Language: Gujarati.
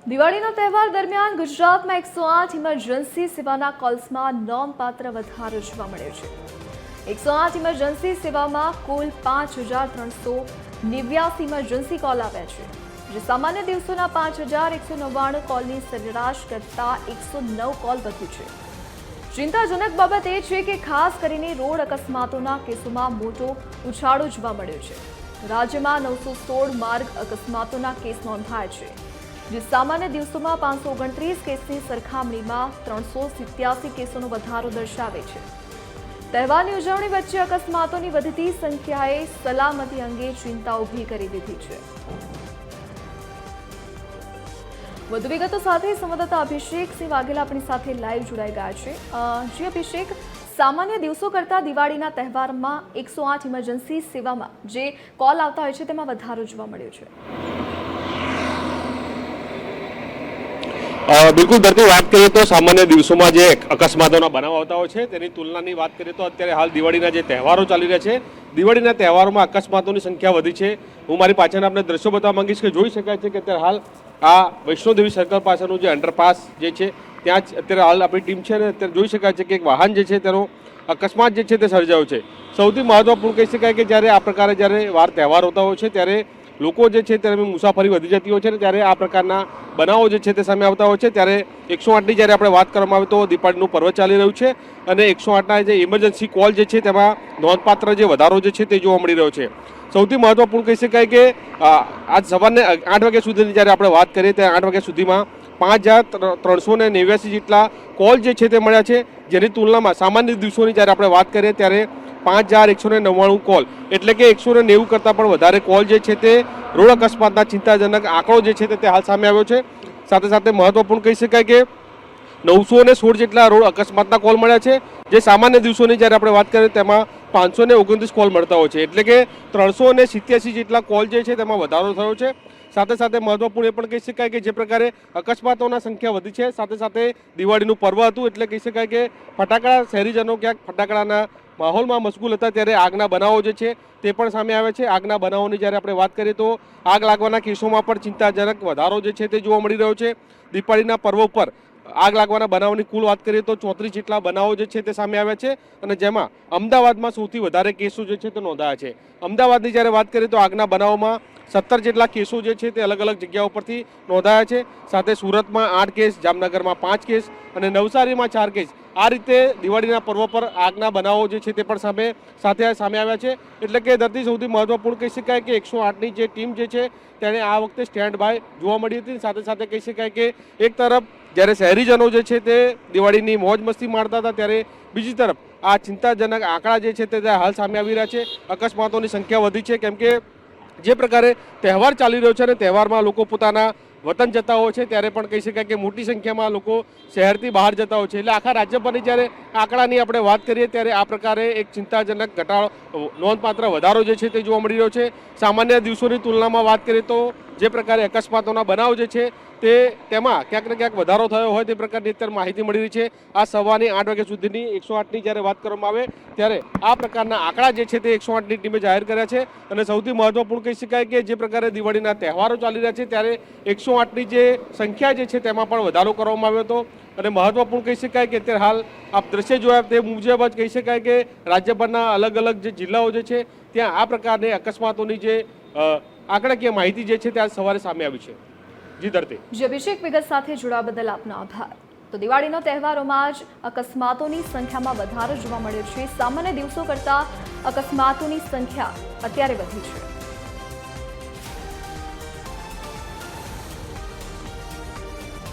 દિવાળીનો તહેવાર દરમિયાન ગુજરાતમાં 108 ઇમરજન્સી સેવાના કોલ્સમાં નોંધપાત્ર વધારો જોવા મળ્યો છે। 108 ઇમરજન્સી સેવામાં કુલ 5389 ઇમરજન્સી કોલ આવ્યા છે, જે સામાન્ય દિવસોના 5199 કોલની સરેરાશ કરતાં 109 કોલ વધુ છે। ચિંતાજનક બાબત એ છે કે ખાસ કરીને રોડ અકસ્માતોના કેસોમાં મોટો ઉછાળો જોવા મળ્યો છે। રાજ્યમાં 916 માર્ગ અકસ્માતોના કેસ નોંધાયા છે, જે સામાન્ય દિવસોમાં 529 કેસની સરખામણીમાં 387 કેસોનો વધારો દર્શાવે છે। તહેવારની ઉજવણી વચ્ચે અકસ્માતોની વધતી સંખ્યાએ સલામતી અંગે ચિંતા ઊભી કરી દીધી છે। વધુ વિગતો સાથે સંવાદદાતા અભિષેક સિંહ વાઘેલા આપણી સાથે લાઈવ જોડાઈ ગયા છે। જી અભિષેક, સામાન્ય દિવસો કરતાં દિવાળીના તહેવારમાં 108 ઇમરજન્સી સેવામાં જે કોલ આવતા હોય છે તેમાં વધારો જોવા મળ્યો છે। બિલકુલ ધરતી, વાત કરીએ તો સામાન્ય દિવસોમાં જે અકસ્માતોના બનાવ આવતા હોય છે તેની તુલનાની વાત કરીએ તો અત્યારે હાલ દિવાળીના જે તહેવારો ચાલી રહ્યા છે, દિવાળીના તહેવારોમાં અકસ્માતોની સંખ્યા વધી છે। હું મારી પાછળના આપણે દ્રશ્યો બતાવવા માંગીશ કે જોઈ શકાય છે કે અત્યારે હાલ આ વૈષ્ણોદેવી સર્કલ પાસેનું જે અંડરપાસ જે છે ત્યાં જ અત્યારે હાલ આપણી ટીમ છે અને અત્યારે જોઈ શકાય છે કે એક વાહન જે છે તેનો અકસ્માત જે છે તે સર્જાયો છે। સૌથી મહત્વપૂર્ણ કહી શકાય કે જ્યારે આ પ્રકારે જ્યારે વાર તહેવાર હોતા હોય છે ત્યારે લોકો જે છે તેની મુસાફરી વધી જતી હોય છે અને ત્યારે આ પ્રકારના બનાવો જે છે તે સામે આવતા હોય છે। ત્યારે 108ની જ્યારે આપણે વાત કરવામાં આવે તો દિવાળીનું પર્વ ચાલી રહ્યું છે અને 108ના જે ઇમરજન્સી કોલ જે છે તેમાં નોંધપાત્ર જે વધારો જે છે તે જોવા મળી રહ્યો છે। સૌથી મહત્વપૂર્ણ કહી શકાય કે આજ સવારને 8 વાગ્યા સુધીની જ્યારે આપણે વાત કરીએ ત્યારે 8 વાગ્યા સુધીમાં 5389 જેટલા કોલ જે છે તે મળ્યા છે, જેની તુલનામાં સામાન્ય દિવસોની જ્યારે આપણે વાત કરીએ ત્યારે 5199 કોલ એટલે કે 190 કરતાં પણ વધારે કોલ જે છે તે રોડ અકસ્માતના ચિંતાજનક આંકડો જે છે તે હાલ સામે આવ્યો છે। સાથે સાથે મહત્વપૂર્ણ કહી શકાય કે 916 જેટલા રોડ અકસ્માતના કોલ મળ્યા છે, જે સામાન્ય દિવસોની જ્યારે આપણે વાત કરીએ તેમાં 529 કોલ મળતા હોય છે, એટલે કે 387 જેટલા કોલ જે છે તેમાં વધારો થયો છે। સાથે સાથે મહત્વપૂર્ણ એ પણ કહી શકાય કે જે પ્રકારે અકસ્માતોના સંખ્યા વધી છે, સાથે સાથે દિવાળીનું પર્વ હતું એટલે કહી શકાય કે ફટાકડા શહેરીજનો ક્યાંક ફટાકડાના માહોલમાં મશગુલ હતા ત્યારે આગના બનાવો જે છે તે પણ સામે આવે છે। આગના બનાવોની જ્યારે આપણે વાત કરીએ તો આગ લાગવાના કેસોમાં પણ ચિંતાજનક વધારો જે છે તે જોવા મળી રહ્યો છે। દિવાળીના પર્વ પર આગ લાગવાના બનાવોની કુલ વાત કરીએ તો 34 જેટલા બનાવો જે છે તે સામે આવ્યા છે અને જેમાં અમદાવાદમાં સૌથી વધારે કેસો જે છે તે નોંધાયા છે। અમદાવાદની જ્યારે વાત કરીએ તો આગના બનાવોમાં 17 જેટલા કેસો જે છે તે અલગ અલગ જગ્યાઓ પરથી નોંધાયા છે। સાથે સુરતમાં 8 કેસ, જામનગરમાં 5 કેસ અને નવસારીમાં 4 કેસ। આ રીતે દિવાળીના પર્વ પર આગના બનાવો જે છે તે પણ સામે આવ્યા છે। એટલે કે ધરતી સૌથી મહત્વપૂર્ણ કહી શકાય કે 108ની જે ટીમ જે છે તેણે આ વખતે સ્ટેન્ડ બાય જોવા મળી હતી। સાથે સાથે કહી શકાય કે એક તરફ જ્યારે શહેરીજનો જે છે તે દિવાળીની મોજ મસ્તી માણતા હતા ત્યારે બીજી તરફ આ ચિંતાજનક આંકડા જે છે તે હાલ સામે આવી રહ્યા છે। અકસ્માતોની સંખ્યા વધી છે, કેમ કે જે પ્રકારે તહેવાર ચાલી રહ્યો છે અને તહેવારમાં લોકો પોતાના વતન જતા હોય છે ત્યારે પણ કહી શકાય કે મોટી સંખ્યામાં લોકો શહેરથી બહાર જતા હોય છે। એટલે આખા રાજ્યભરની જ્યારે આંકડાની આપણે વાત કરીએ ત્યારે આ પ્રકારે એક ચિંતાજનક ઘટાડો, નોંધપાત્ર વધારો જે છે તે જોવા મળી રહ્યો છે। સામાન્ય દિવસોની તુલનામાં વાત કરીએ તો જે પ્રકારે અકસ્માતોના બનાવ જે છે તેમાં ક્યાંક ને ક્યાંક વધારો થયો હોય તે પ્રકારની અત્યારે માહિતી મળી રહી છે। આ સવારની 8 વાગ્યા સુધીની 108ની જ્યારે વાત કરવામાં આવે ત્યારે આ પ્રકારના આંકડા જે છે તે 108ની ટીમે જાહેર કર્યા છે અને સૌથી મહત્વપૂર્ણ કહી શકાય કે જે પ્રકારે દિવાળીના તહેવારો ચાલી રહ્યા છે ત્યારે 108ની જે સંખ્યા જે છે તેમાં પણ વધારો કરવામાં આવ્યો હતો અને મહત્વપૂર્ણ કહી શકાય કે અત્યારે હાલ આપ દ્રશ્ય જોયા તે મુજબ જ કહી શકાય કે રાજ્યભરના અલગ અલગ જે જિલ્લાઓ જે છે ત્યાં આ પ્રકારની અકસ્માતોની જે આંકડાકીય માહિતી જે છે તે આજ સવારે સામે આવી છે। જી ધરતી। જી અભિષેક, વિગત સાથે જોડાવા બદલ આપનો આભાર। તો દિવાળીનો તહેવારોમાં જ અકસ્માતોની સંખ્યામાં વધારો જોવા મળ્યો છે। સામાન્ય દિવસો કરતાં અકસ્માતોની સંખ્યા અત્યારે વધી છે।